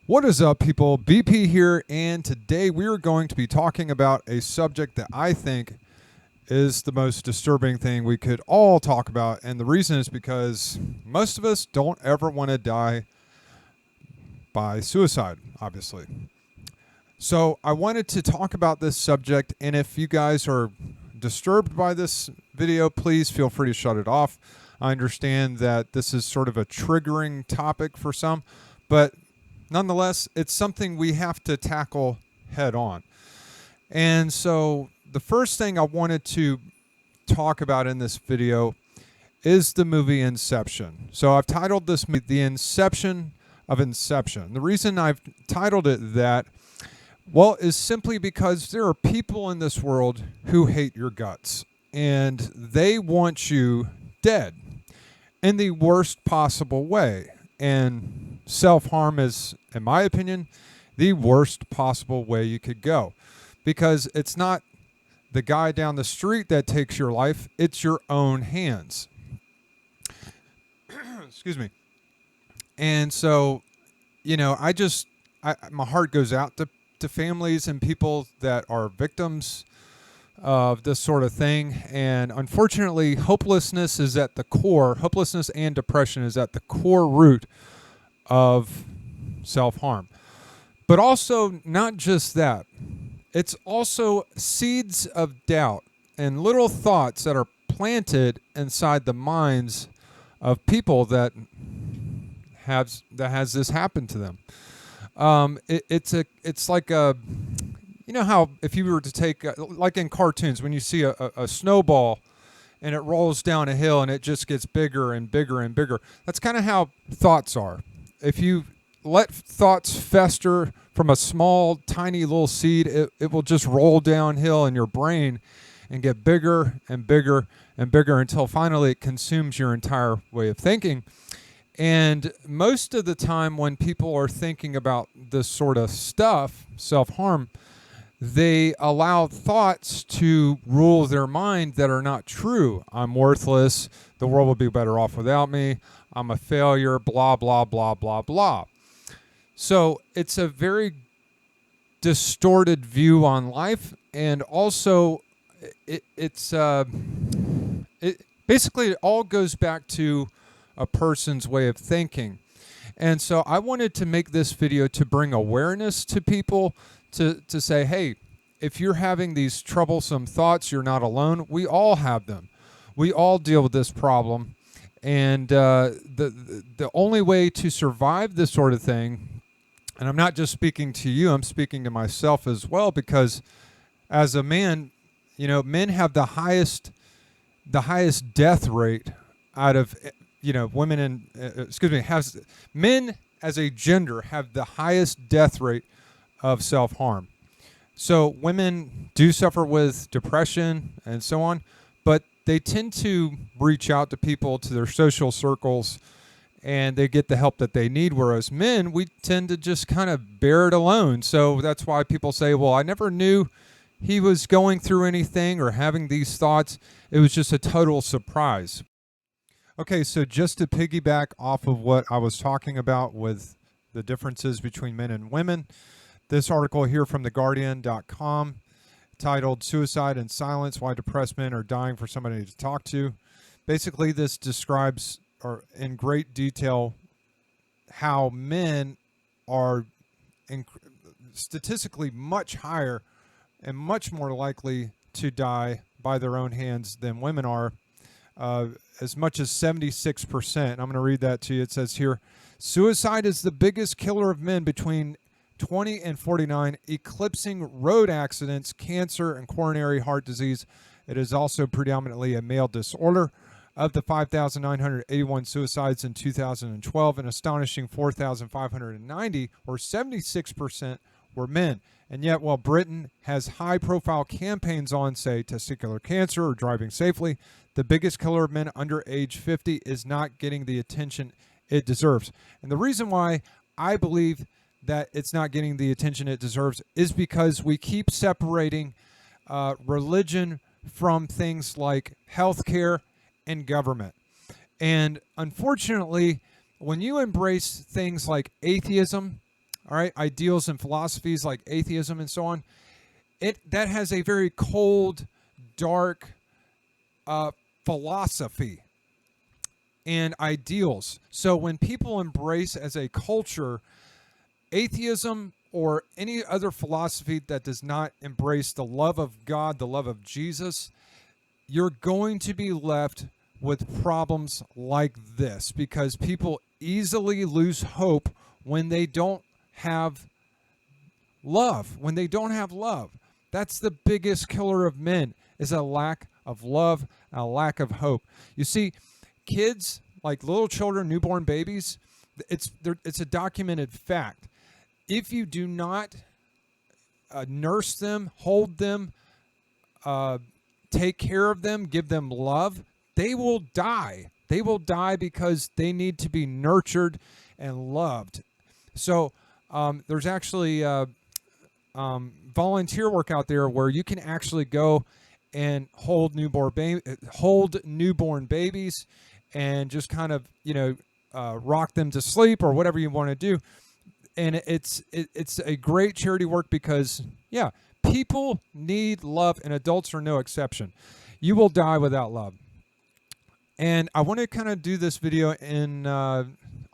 What is up, people? BP here, and today we are going to be talking about a subject that I think is the most disturbing thing we could all talk about. And the reason is because most of us don't ever want to die by suicide, obviously. So I wanted to talk about this subject, and if you guys are disturbed by this video, please feel free to shut it off. I understand that this is sort of a triggering topic for some, but nonetheless, it's something we have to tackle head on. And so the first thing I wanted to talk about in this video is the movie Inception. So I've titled this The Inception of Inception. The reason I've titled it that, well, is simply because there are people in this world who hate your guts, and they want you dead in the worst possible way. And self-harm is, in my opinion, the worst possible way you could go, because it's not the guy down the street that takes your life, it's your own hands. Excuse me. And so, my heart goes out to families and people that are victims of this sort of thing. And unfortunately, hopelessness and depression is at the core root of self-harm. But also, not just that, it's also seeds of doubt and little thoughts that are planted inside the minds of people that has this happen to them. It's like how if you were to take, like in cartoons, when you see a snowball and it rolls down a hill and it just gets bigger and bigger and bigger. That's kind of how thoughts are. If you let thoughts fester from a small, tiny little seed, it will just roll downhill in your brain and get bigger and bigger and bigger until finally it consumes your entire way of thinking. And most of the time when people are thinking about this sort of stuff, self-harm, they allow thoughts to rule their mind that are not true. I'm worthless. The world would be better off without me. I'm a failure, blah, blah, blah, blah, blah. So it's a very distorted view on life. And also, it basically it all goes back to a person's way of thinking. And so I wanted to make this video to bring awareness to people, to say, hey, if you're having these troublesome thoughts, you're not alone. We all have them. We all deal with this problem. And the only way to survive this sort of thing, and I'm not just speaking to you, I'm speaking to myself as well, because as a man, men have the highest death rate out of women, and men as a gender have the highest death rate of self-harm. So women do suffer with depression and so on, but they tend to reach out to people, to their social circles, and they get the help that they need, whereas men, we tend to just kind of bear it alone. So that's why people say, well, I never knew he was going through anything or having these thoughts. It was just a total surprise. Okay, so just to piggyback off of what I was talking about with the differences between men and women, this article here from theguardian.com titled Suicide in Silence, Why Depressed Men Are Dying for Somebody to Talk to. Basically, this describes in great detail how men are statistically much higher and much more likely to die by their own hands than women are. As much as 76%. I'm going to read that to you. It says here, suicide is the biggest killer of men between 20 and 49, eclipsing road accidents, cancer, and coronary heart disease. It is also predominantly a male disorder. Of the 5,981 suicides in 2012, an astonishing 4,590, or 76%, were men. And yet, while Britain has high-profile campaigns on, say, testicular cancer or driving safely, the biggest killer of men under age 50 is not getting the attention it deserves. And the reason why I believe that it's not getting the attention it deserves is because we keep separating religion from things like healthcare and government. And unfortunately, when you embrace things like atheism, all right, ideals and philosophies like atheism and so on, that has a very cold, dark philosophy and ideals. So when people embrace as a culture atheism or any other philosophy that does not embrace the love of God, the love of Jesus, you're going to be left with problems like this, because people easily lose hope when they don't have love. When they don't have love, that's the biggest killer of men, is a lack of love, a lack of hope. You see, kids, like little children, newborn babies, it's a documented fact. If you do not nurse them, hold them, take care of them, give them love, they will die. They will die because they need to be nurtured and loved. So there's actually volunteer work out there where you can actually go and hold newborn babies and just kind of, rock them to sleep or whatever you want to do. And it's a great charity work because, yeah, people need love, and adults are no exception. You will die without love. And I want to kind of do this video in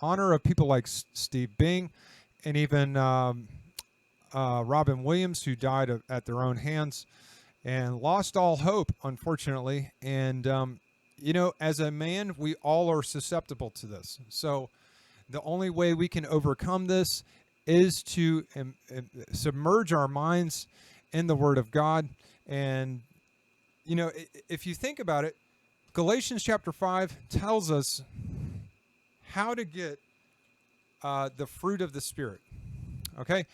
honor of people like Steve Bing and even Robin Williams, who died at their own hands and lost all hope, unfortunately. And, as a man, we all are susceptible to this. So the only way we can overcome this is to submerge our minds in the Word of God. And, if you think about it, Galatians chapter 5 tells us how to get the fruit of the Spirit. Okay?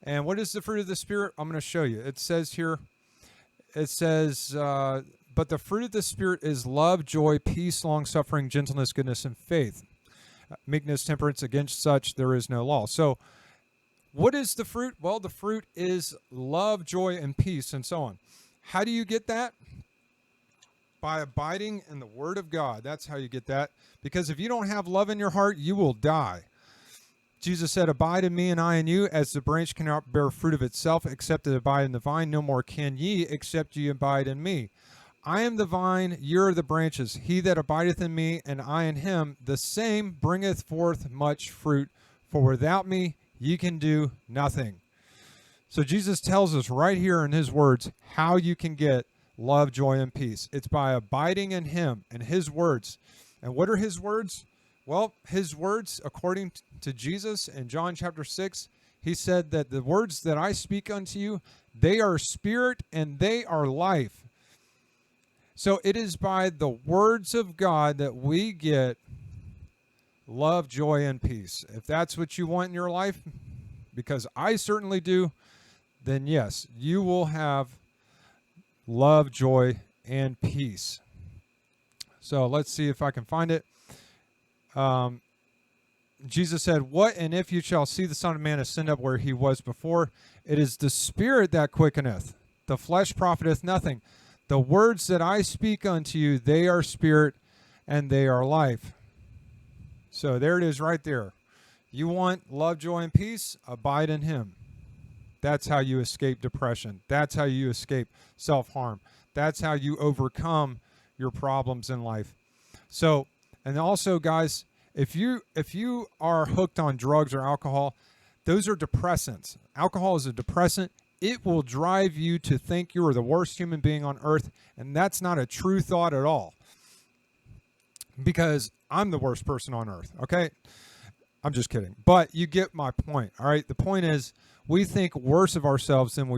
And what is the fruit of the Spirit? I'm going to show you. It says here, but the fruit of the Spirit is love, joy, peace, long-suffering, gentleness, goodness, and faith. Meekness, temperance, against such there is no law. So what is the fruit? Well, the fruit is love, joy, and peace, and so on. How do you get that? By abiding in the Word of God. That's how you get that. Because if you don't have love in your heart, you will die. Jesus said, abide in me and I in you, as the branch cannot bear fruit of itself, except it abide in the vine. No more can ye, except ye abide in me. I am the vine, ye are the branches. He that abideth in me, and I in him, the same bringeth forth much fruit. For without me ye can do nothing. So Jesus tells us right here in his words how you can get love, joy, and peace. It's by abiding in him and his words. And what are his words? Well, his words, according to Jesus in John chapter 6, he said that the words that I speak unto you, they are spirit and they are life. So it is by the words of God that we get love, joy, and peace. If that's what you want in your life, because I certainly do, then yes, you will have love, joy, and peace. So let's see if I can find it. Jesus said, what and if you shall see the Son of Man ascend up where he was before? It is the Spirit that quickeneth. The flesh profiteth nothing. The words that I speak unto you, they are spirit and they are life. So there it is right there. You want love, joy, and peace? Abide in him. That's how you escape depression. That's how you escape self-harm. That's how you overcome your problems in life. So, and also, guys, if you are hooked on drugs or alcohol, those are depressants. Alcohol is a depressant. It will drive you to think you are the worst human being on earth, and that's not a true thought at all. Because I'm the worst person on earth, okay? I'm just kidding. But you get my point, all right? The point is, we think worse of ourselves than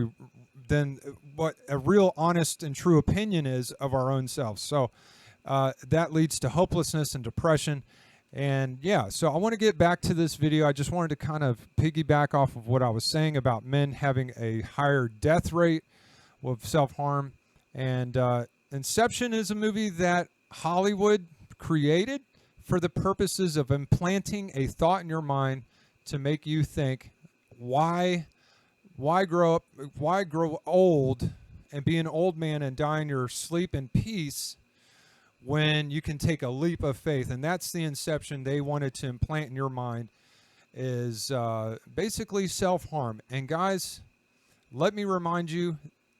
what a real honest and true opinion is of our own selves. So that leads to hopelessness and depression. And yeah, so I want to get back to this video. I just wanted to kind of piggyback off of what I was saying about men having a higher death rate with self-harm. And Inception is a movie that Hollywood created for the purposes of implanting a thought in your mind to make you think, why grow old and be an old man and die in your sleep in peace when you can take a leap of faith? And that's the inception they wanted to implant in your mind, is basically self-harm. And guys, let me remind you,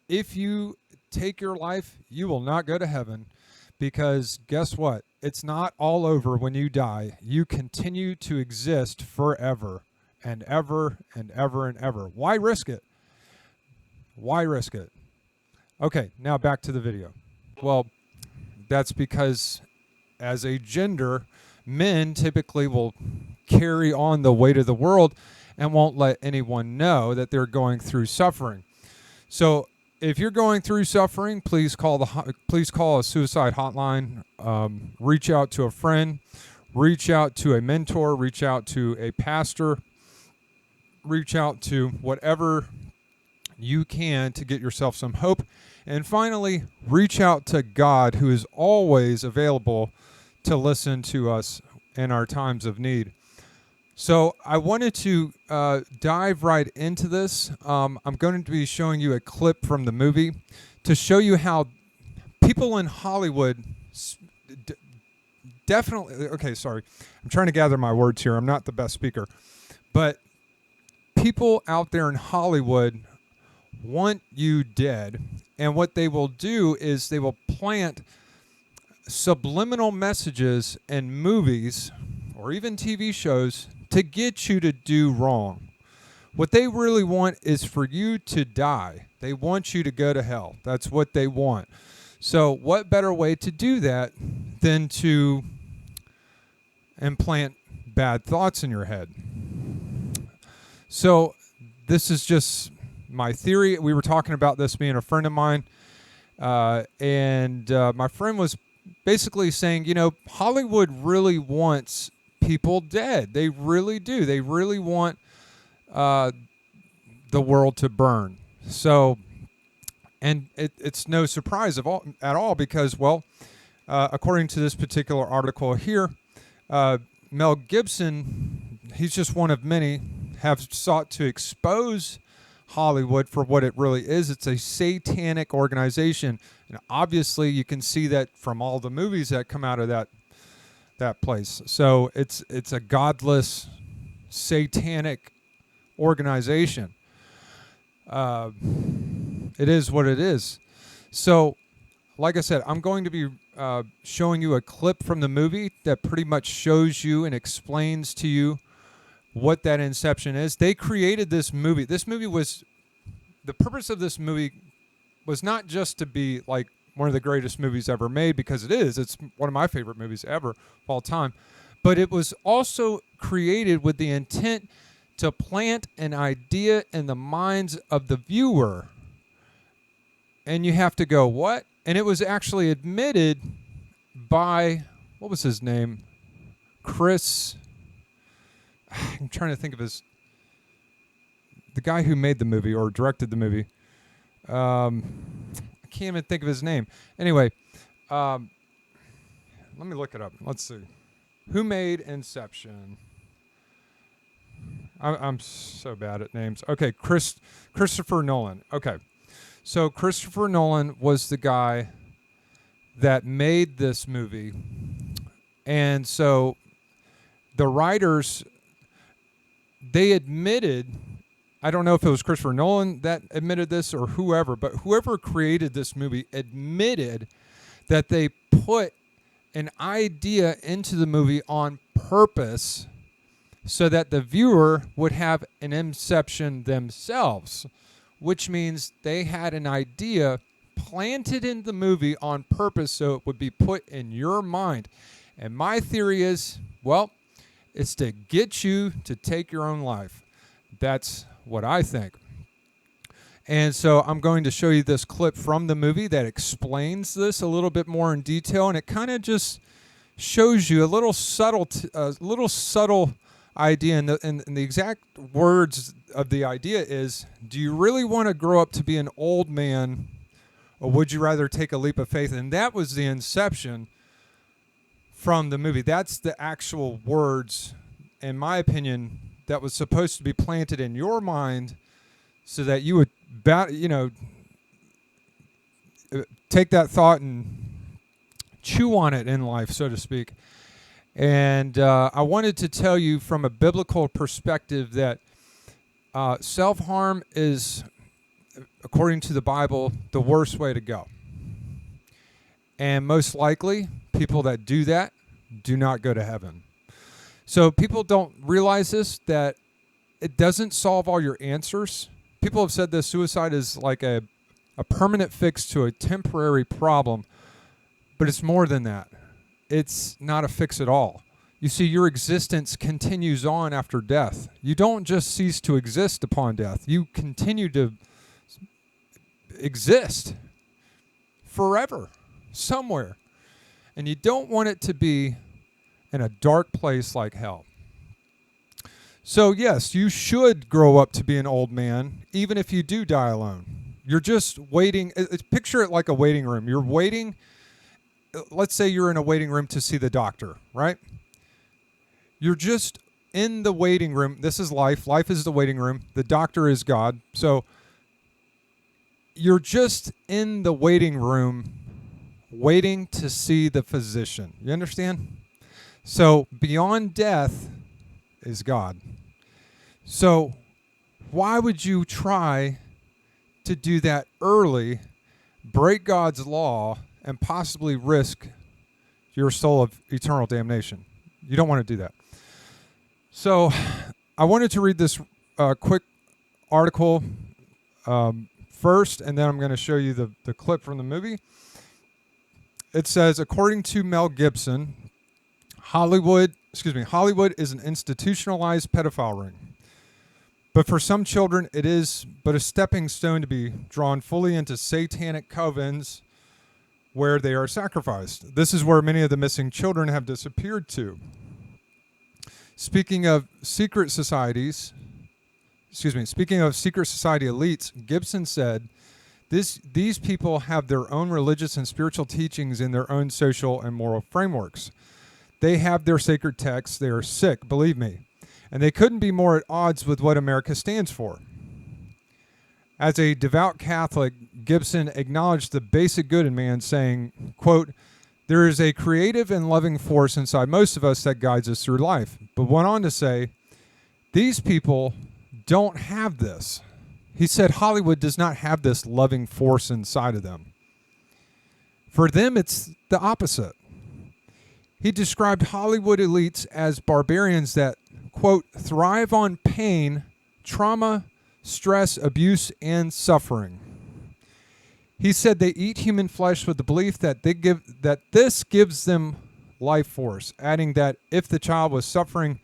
if you take your life, you will not go to heaven, because guess what? It's not all over when you die. You continue to exist forever and ever and ever and ever. Why risk it? Why risk it? Okay, now back to the video. Well, that's because as a gender, men typically will carry on the weight of the world and won't let anyone know that they're going through suffering. So if you're going through suffering, please call a suicide hotline. Reach out to a friend, reach out to a mentor, reach out to a pastor, reach out to whatever you can to get yourself some hope. And finally, reach out to God, who is always available to listen to us in our times of need. So I wanted to dive right into this. I'm going to be showing you a clip from the movie to show you how people in Hollywood definitely, okay, sorry. I'm trying to gather my words here. I'm not the best speaker. But people out there in Hollywood want you dead. And what they will do is they will plant subliminal messages in movies or even TV shows to get you to do wrong. What they really want is for you to die. They want you to go to hell. That's what they want. So what better way to do that than to implant bad thoughts in your head? So this is just my theory. We were talking about this, me and a friend of mine, and my friend was basically saying, you know, Hollywood really wants people dead. They really do. They really want the world to burn. So, and it's no surprise at all because, well, according to this particular article here, Mel Gibson, he's just one of many, have sought to expose Hollywood for what it really is. It's a satanic organization. And obviously you can see that from all the movies that come out of that place. So it's a godless, satanic organization. It is what it is. So, like I said, I'm going to be showing you a clip from the movie that pretty much shows you and explains to you what that Inception is. They created this movie. This movie was, the purpose of this movie was not just to be like one of the greatest movies ever made, because it is. It's one of my favorite movies ever of all time. But it was also created with the intent to plant an idea in the minds of the viewer. And you have to go, what? And it was actually admitted by, what was his name? I'm trying to think of the guy who made the movie or directed the movie. I can't even think of his name. Anyway, let me look it up. Let's see. Who made Inception? I'm so bad at names. Okay, Christopher Nolan. Okay. So Christopher Nolan was the guy that made this movie. And so the writers, they admitted, I don't know if it was Christopher Nolan that admitted this or whoever, but whoever created this movie admitted that they put an idea into the movie on purpose so that the viewer would have an inception themselves, which means they had an idea planted in the movie on purpose so it would be put in your mind. And my theory is, well, it's to get you to take your own life. That's what I think. And so I'm going to show you this clip from the movie that explains this a little bit more in detail, and it kind of just shows you a little subtle idea. And the exact words of the idea is, do you really want to grow up to be an old man, or would you rather take a leap of faith? And that was the inception from the movie. That's the actual words, in my opinion, that was supposed to be planted in your mind so that you would, take that thought and chew on it in life, so to speak. And I wanted to tell you from a biblical perspective that self-harm is, according to the Bible, the worst way to go. And most likely, people that do that do not go to heaven. So people don't realize this, that it doesn't solve all your answers. People have said that suicide is like a permanent fix to a temporary problem, but it's more than that. It's not a fix at all. You see, your existence continues on after death. You don't just cease to exist upon death. You continue to exist forever, somewhere. And you don't want it to be in a dark place like hell. So yes, you should grow up to be an old man, even if you do die alone. You're just waiting. Picture it like a waiting room. You're waiting. Let's say you're in a waiting room to see the doctor, right? You're just in the waiting room. This is life. Life is the waiting room. The doctor is God. So you're just in the waiting room waiting to see the physician. You understand? So beyond death is God. So why would you try to do that early, break God's law, and possibly risk your soul of eternal damnation? You don't want to do that. So I wanted to read this quick article first, and then I'm going to show you the clip from the movie. It says, according to Mel Gibson, Hollywood is an institutionalized pedophile ring. But for some children, it is but a stepping stone to be drawn fully into satanic covens where they are sacrificed. This is where many of the missing children have disappeared to. Speaking of secret society elites, Gibson said, these people have their own religious and spiritual teachings in their own social and moral frameworks. They have their sacred texts. They are sick, believe me. And they couldn't be more at odds with what America stands for. As a devout Catholic, Gibson acknowledged the basic good in man, saying, quote, there is a creative and loving force inside most of us that guides us through life. But went on to say, these people don't have this. He said Hollywood does not have this loving force inside of them. For them, it's the opposite. He described Hollywood elites as barbarians that, quote, thrive on pain, trauma, stress, abuse, and suffering. He said they eat human flesh with the belief that this gives them life force, adding that if the child was suffering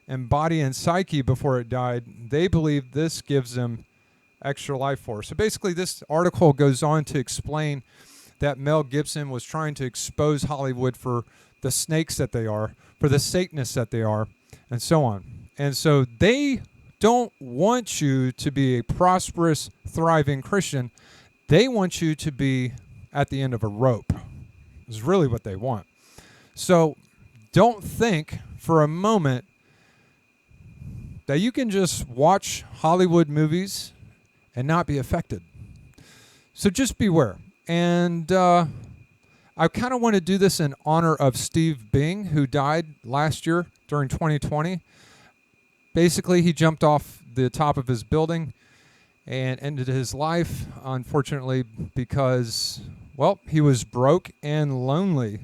in body and psyche before it died, they believe this gives them extra life force. So basically this article goes on to explain that Mel Gibson was trying to expose Hollywood for the snakes that they are, for the Satanists that they are, and so on. And so they don't want you to be a prosperous, thriving Christian. They want you to be at the end of a rope, is really what they want. So don't think for a moment that you can just watch Hollywood movies and not be affected. So just beware. And I kind of want to do this in honor of Steve Bing, who died last year during 2020. Basically, he jumped off the top of his building and ended his life, unfortunately, because, well, he was broke and lonely,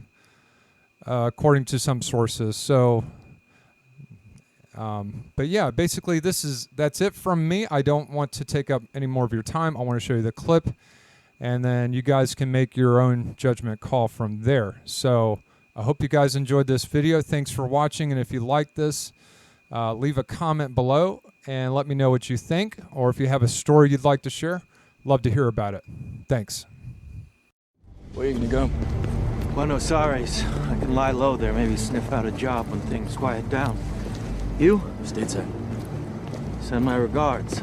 according to some sources. So, but yeah, basically that's it from me. I don't want to take up any more of your time. I want to show you the clip, and then you guys can make your own judgment call from there. So I hope you guys enjoyed this video. Thanks for watching, and if you like this, leave a comment below and let me know what you think, or if you have a story you'd like to share, love to hear about it. Thanks. Where are you gonna go? Buenos Aires. I can lie low there, maybe sniff out a job when things quiet down. You? Stateside. Send my regards.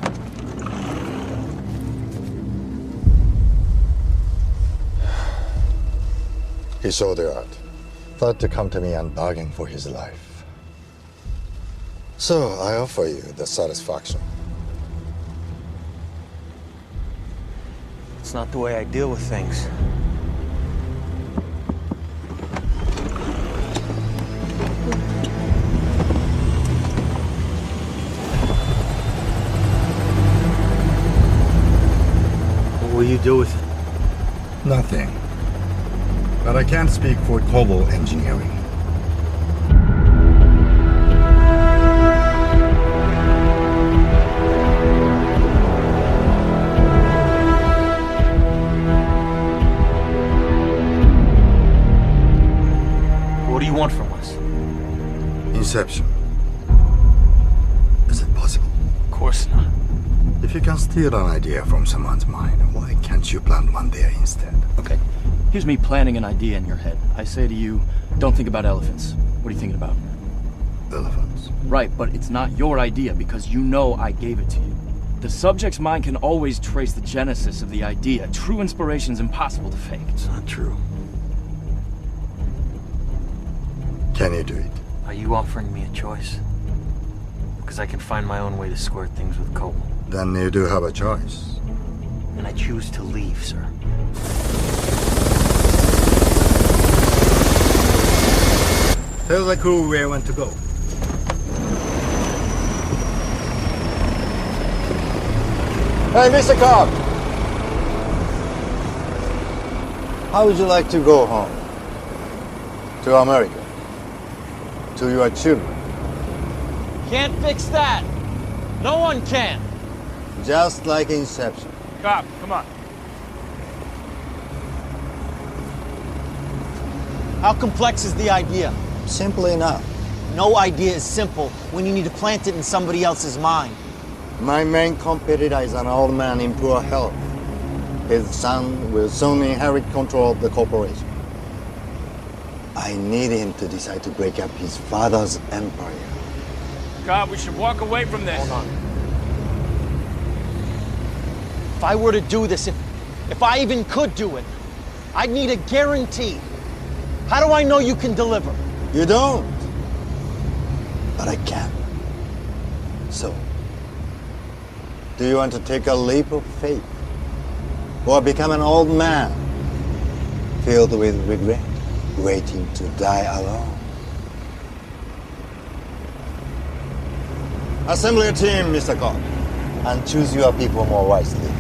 He saw the art, thought to come to me and bargain for his life. So I offer you the satisfaction. It's not the way I deal with things. do with it? Nothing. But I can't speak for Cobalt Engineering. What do you want from us? Inception. Is it possible? Of course not. If you can steal an idea from someone's mind, why can't you plant one there instead? Okay. Here's me planting an idea in your head. I say to you, don't think about elephants. What are you thinking about? Elephants. Right, but it's not your idea because you know I gave it to you. The subject's mind can always trace the genesis of the idea. True inspiration's impossible to fake. It's not true. Can you do it? Are you offering me a choice? Because I can find my own way to square things with Cobalt. Then you do have a choice. And I choose to leave, sir. Tell the crew where I want to go. Hey, Mr. Cobb! How would you like to go home? To America? To your children? Can't fix that. No one can. Just like Inception. Cop, come on. How complex is the idea? Simple enough. No idea is simple when you need to plant it in somebody else's mind. My main competitor is an old man in poor health. His son will soon inherit control of the corporation. I need him to decide to break up his father's empire. God, we should walk away from this. Hold on. If I were to do this, if I even could do it, I'd need a guarantee. How do I know you can deliver? You don't. But I can. So, do you want to take a leap of faith? Or become an old man, filled with regret, waiting to die alone? Assemble your team, Mr. Cobb, and choose your people more wisely.